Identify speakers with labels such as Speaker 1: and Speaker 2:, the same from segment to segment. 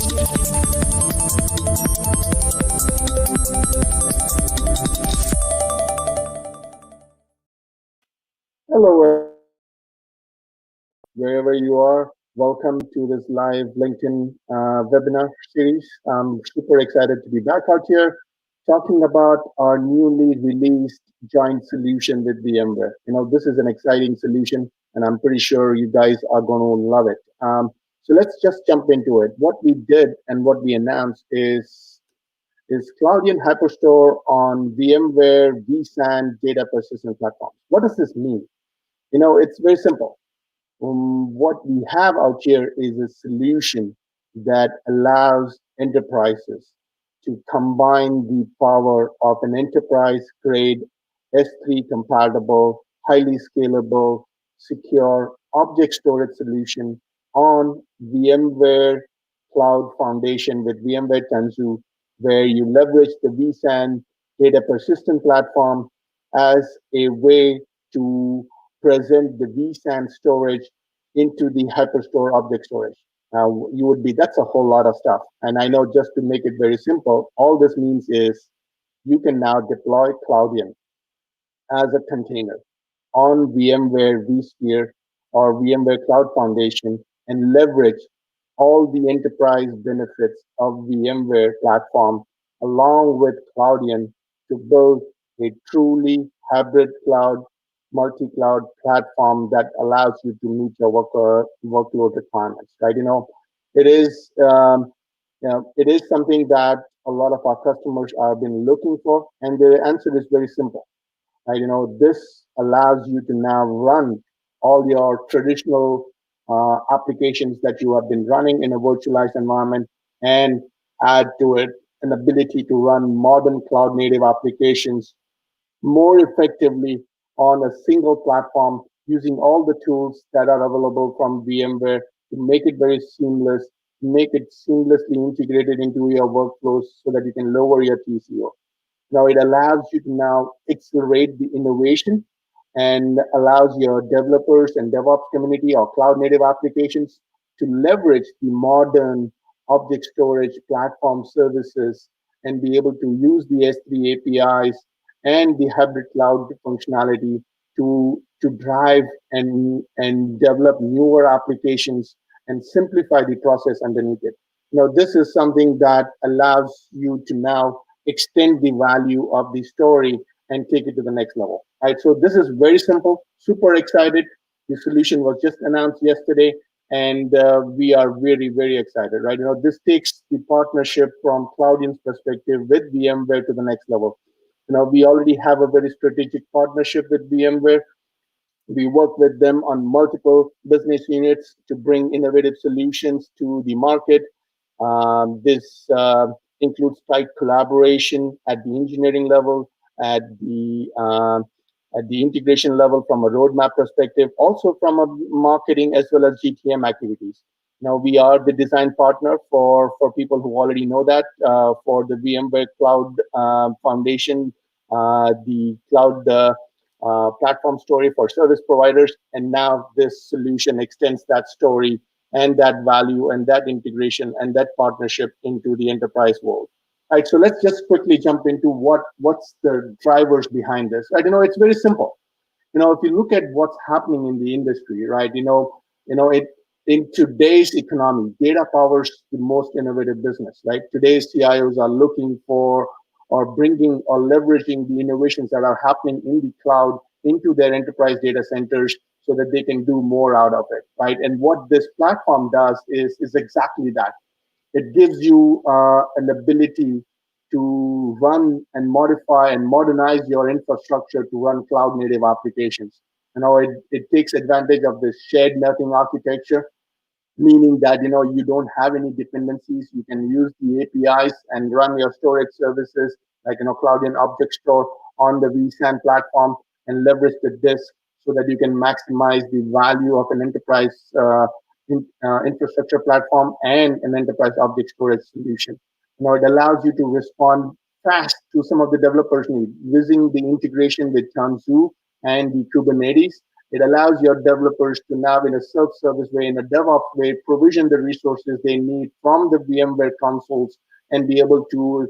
Speaker 1: Hello, wherever you are. Welcome to this live LinkedIn webinar series. I'm super excited to be back out here talking about our newly released joint solution with VMware. This is an exciting solution, and I'm pretty sure you guys are going to love it. So let's just jump into it. What we did and what we announced is Cloudian Hyper Store on VMware vSAN data persistent platform. What does this mean? It's very simple. What we have out here is a solution that allows enterprises to combine the power of an enterprise grade S3 compatible, highly scalable, secure object storage solution on VMware Cloud Foundation with VMware Tanzu, where you leverage the vSAN data persistent platform as a way to present the vSAN storage into the HyperStore object storage. Now, that's a whole lot of stuff. And I know, just to make it very simple, all this means is you can now deploy Cloudian as a container on VMware vSphere or VMware Cloud Foundation and leverage all the enterprise benefits of VMware platform along with Cloudian to build a truly hybrid cloud, multi-cloud platform that allows you to meet your workload requirements. Right? It is it is something that a lot of our customers have been looking for, and the answer is very simple. Right? This allows you to now run all your traditional applications that you have been running in a virtualized environment and add to it an ability to run modern cloud native applications more effectively on a single platform using all the tools that are available from VMware to make it very seamless, make it seamlessly integrated into your workflows so that you can lower your TCO. Now it allows you to now accelerate the innovation and allows your developers and DevOps community or cloud native applications to leverage the modern object storage platform services and be able to use the S3 APIs and the hybrid cloud functionality to drive and develop newer applications and simplify the process underneath it. This is something that allows you to now extend the value of the story and take it to the next level. Right. So this is very simple, super excited. The solution was just announced yesterday, and we are very, very excited. Right. This takes the partnership from Cloudian's perspective with VMware to the next level. We already have a very strategic partnership with VMware. We work with them on multiple business units to bring innovative solutions to the market. This includes tight collaboration at the engineering level, at the integration level from a roadmap perspective, also from a marketing as well as GTM activities. Now, we are the design partner for people who already know that for the VMware Cloud Foundation, the cloud platform story for service providers. And now this solution extends that story and that value and that integration and that partnership into the enterprise world. Right, so let's just quickly jump into what's the drivers behind this. Right, it's very simple. If you look at what's happening in the industry, right, in today's economy, data powers the most innovative business. Right, today's CIOs are looking for or bringing or leveraging the innovations that are happening in the cloud into their enterprise data centers so that they can do more out of it. Right, and what this platform does is exactly that. It gives you an ability to run and modify and modernize your infrastructure to run cloud native applications. It takes advantage of this shared nothing architecture, meaning that you don't have any dependencies. You can use the APIs and run your storage services like Cloudian Object Store on the vSAN platform and leverage the disk so that you can maximize the value of an enterprise infrastructure platform and an enterprise object storage solution. It allows you to respond fast to some of the developers' needs, using the integration with Tanzu and the Kubernetes It allows your developers to now, in a self-service way, in a DevOps way, provision the resources they need from the VMware consoles and be able to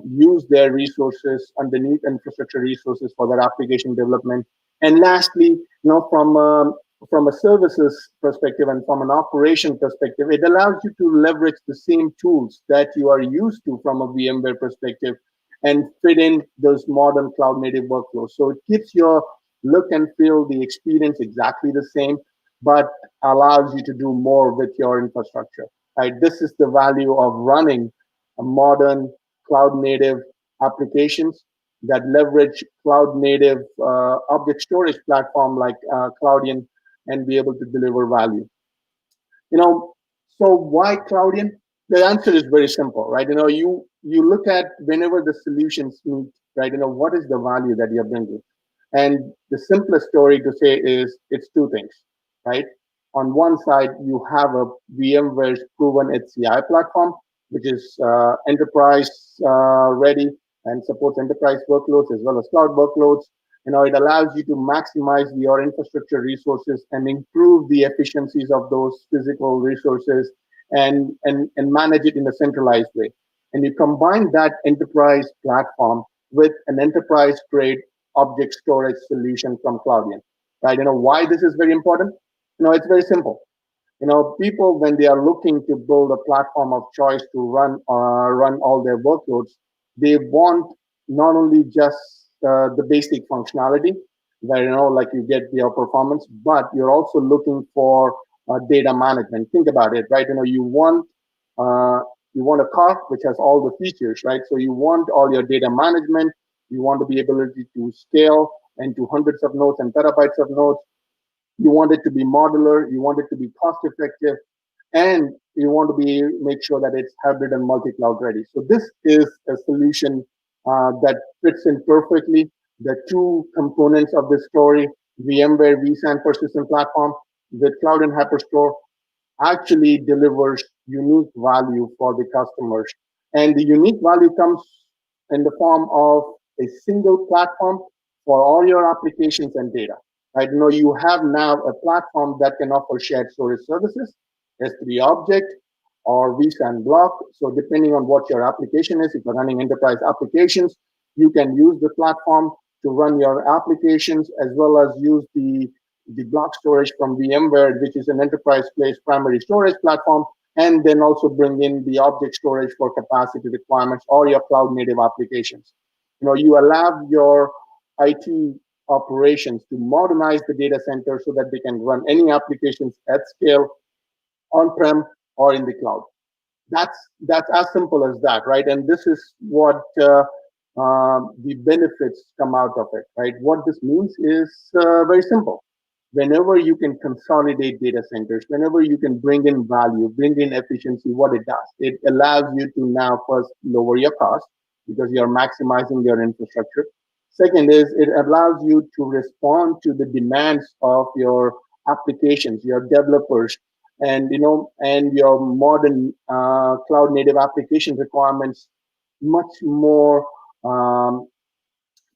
Speaker 1: use their resources underneath infrastructure resources for their application development. And lastly, from a services perspective and from an operation perspective, it allows you to leverage the same tools that you are used to from a VMware perspective and fit in those modern cloud native workflows. So it keeps your look and feel, the experience exactly the same, but allows you to do more with your infrastructure. Right? This is the value of running a modern cloud native applications that leverage cloud native object storage platform like Cloudian and be able to deliver value. So why Cloudian? The answer is very simple, right? You look at whenever the solutions meet, right? What is the value that you're bringing? And the simplest story to say is it's two things, right? On one side, you have a VMware's proven HCI platform, which is enterprise ready and supports enterprise workloads as well as cloud workloads. It allows you to maximize your infrastructure resources and improve the efficiencies of those physical resources and manage it in a centralized way. And you combine that enterprise platform with an enterprise grade object storage solution from Cloudian, right? Why this is very important? It's very simple. People, when they are looking to build a platform of choice to run all their workloads, they want not only just the basic functionality, where like you get your performance, but you're also looking for data management. Think about it, right? You want a car which has all the features, right? So you want all your data management. You want to be able to scale into hundreds of nodes and petabytes of nodes. You want it to be modular. You want it to be cost effective, and you want to make sure that it's hybrid and multi-cloud ready. So this is a solution that fits in perfectly. The two components of this story, VMware vSAN persistent platform with Cloudian Hyper Store, actually delivers unique value for the customers. And the unique value comes in the form of a single platform for all your applications and data. Right? You have now a platform that can offer shared storage services, S3 object, or vSAN block. So depending on what your application is, if you're running enterprise applications, you can use the platform to run your applications as well as use the block storage from VMware, which is an enterprise-based primary storage platform, and then also bring in the object storage for capacity requirements or your cloud-native applications. You allow your IT operations to modernize the data center so that they can run any applications at scale, on-prem or in the cloud. That's as simple as that, right? And this is what the benefits come out of it, right? What this means is very simple. Whenever you can consolidate data centers, whenever you can bring in value, bring in efficiency, what it does, it allows you to now first lower your cost because you're maximizing your infrastructure. Second is it allows you to respond to the demands of your applications, your developers, and your modern cloud native application requirements much more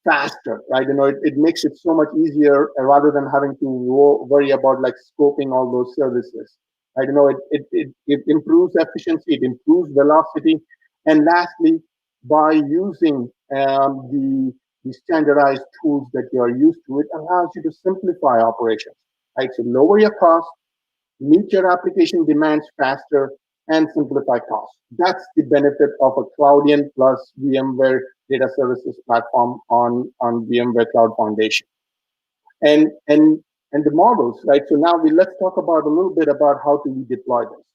Speaker 1: faster, right? It makes it so much easier rather than having to worry about like scoping all those services. Right? It improves efficiency, it improves velocity, and lastly, by using the standardized tools that you are used to, it allows you to simplify operations. Right? So lower your cost, meet your application demands faster, and simplify costs. That's the benefit of a Cloudian plus VMware data services platform on VMware Cloud Foundation. And the models, right? So now let's talk about a little bit about how do we deploy this.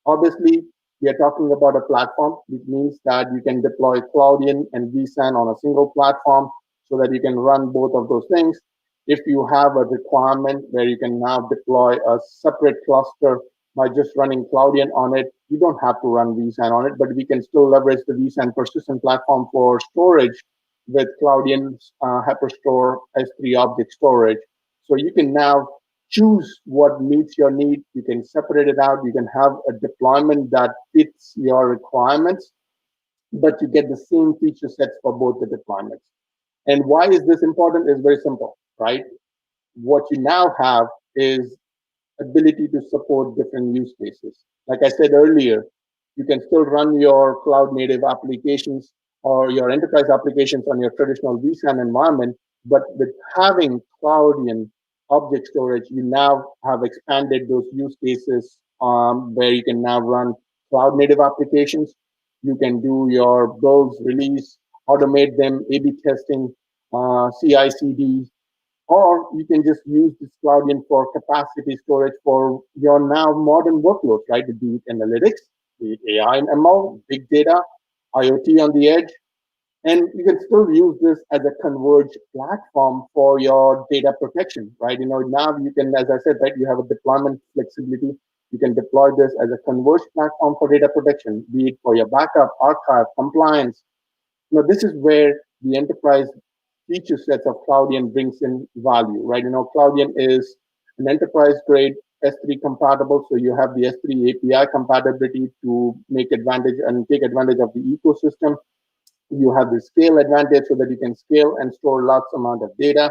Speaker 1: Obviously, we are talking about a platform, which means that you can deploy Cloudian and vSAN on a single platform so that you can run both of those things. If you have a requirement where you can now deploy a separate cluster by just running Cloudian on it, you don't have to run vSAN on it, but we can still leverage the vSAN persistent platform for storage with Cloudian's HyperStore S3 object storage. So you can now choose what meets your need. You can separate it out. You can have a deployment that fits your requirements, but you get the same feature sets for both the deployments. And why is this important? Is very simple, right? what you now have is ability to support different use cases. Like I said earlier, you can still run your cloud native applications or your enterprise applications on your traditional vSAN environment, but with having Cloudian object storage, you now have expanded those use cases where you can now run cloud native applications. You can do your builds, release, automate them, A/B testing, CI/CD, or you can just use this Cloudian for capacity storage for your now modern workloads, right? Be it analytics, be it AI and ML, big data, IoT on the edge. And you can still use this as a converged platform for your data protection, right? Now you can, as I said, right, you have a deployment flexibility. You can deploy this as a converged platform for data protection, be it for your backup, archive, compliance. This is where the enterprise feature sets of Cloudian brings in value, right? Cloudian is an enterprise grade S3 compatible, so you have the S3 API compatibility to make advantage and take advantage of the ecosystem. You have the scale advantage so that you can scale and store lots amount of data.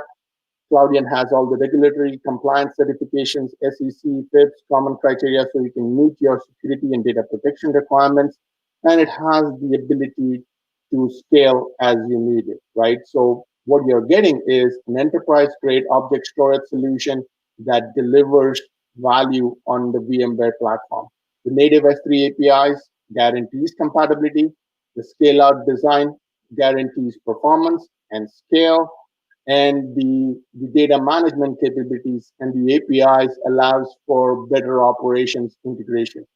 Speaker 1: Cloudian has all the regulatory compliance certifications, SEC, FIPS, common criteria, so you can meet your security and data protection requirements. And it has the ability to scale as you need it, right? So what you're getting is an enterprise-grade object storage solution that delivers value on the VMware platform. The native S3 APIs guarantees compatibility. The scale-out design guarantees performance and scale, and the data management capabilities and the APIs allows for better operations integration.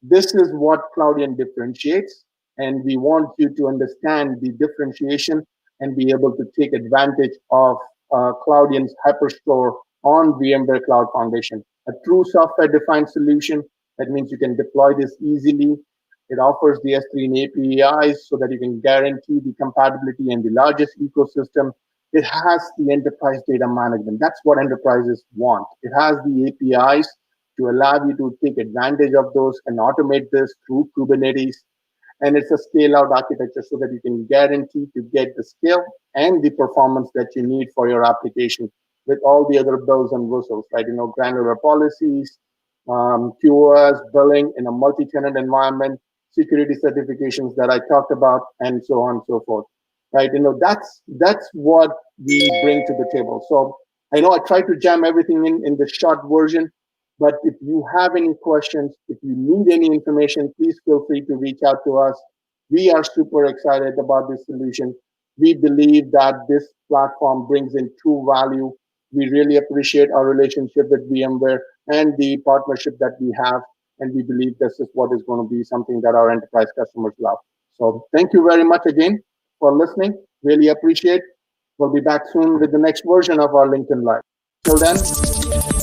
Speaker 1: This is what Cloudian differentiates, and we want you to understand the differentiation and be able to take advantage of Cloudian's HyperStore on VMware Cloud Foundation, a true software-defined solution. That means you can deploy this easily. It offers the S3 and APIs so that you can guarantee the compatibility and the largest ecosystem. It has the enterprise data management. That's what enterprises want. It has the APIs to allow you to take advantage of those and automate this through Kubernetes. And it's a scale-out architecture so that you can guarantee to get the scale and the performance that you need for your application with all the other bells and whistles, right? Granular policies, QoS, billing in a multi-tenant environment, security certifications that I talked about, and so on and so forth, right? That's what we bring to the table. So I know I tried to jam everything in the short version, but if you have any questions, if you need any information, please feel free to reach out to us. We are super excited about this solution. We believe that this platform brings in true value. We really appreciate our relationship with VMware and the partnership that we have. And we believe this is what is going to be something that our enterprise customers love. So thank you very much again for listening. Really appreciate. We'll be back soon with the next version of our LinkedIn Live. Till then,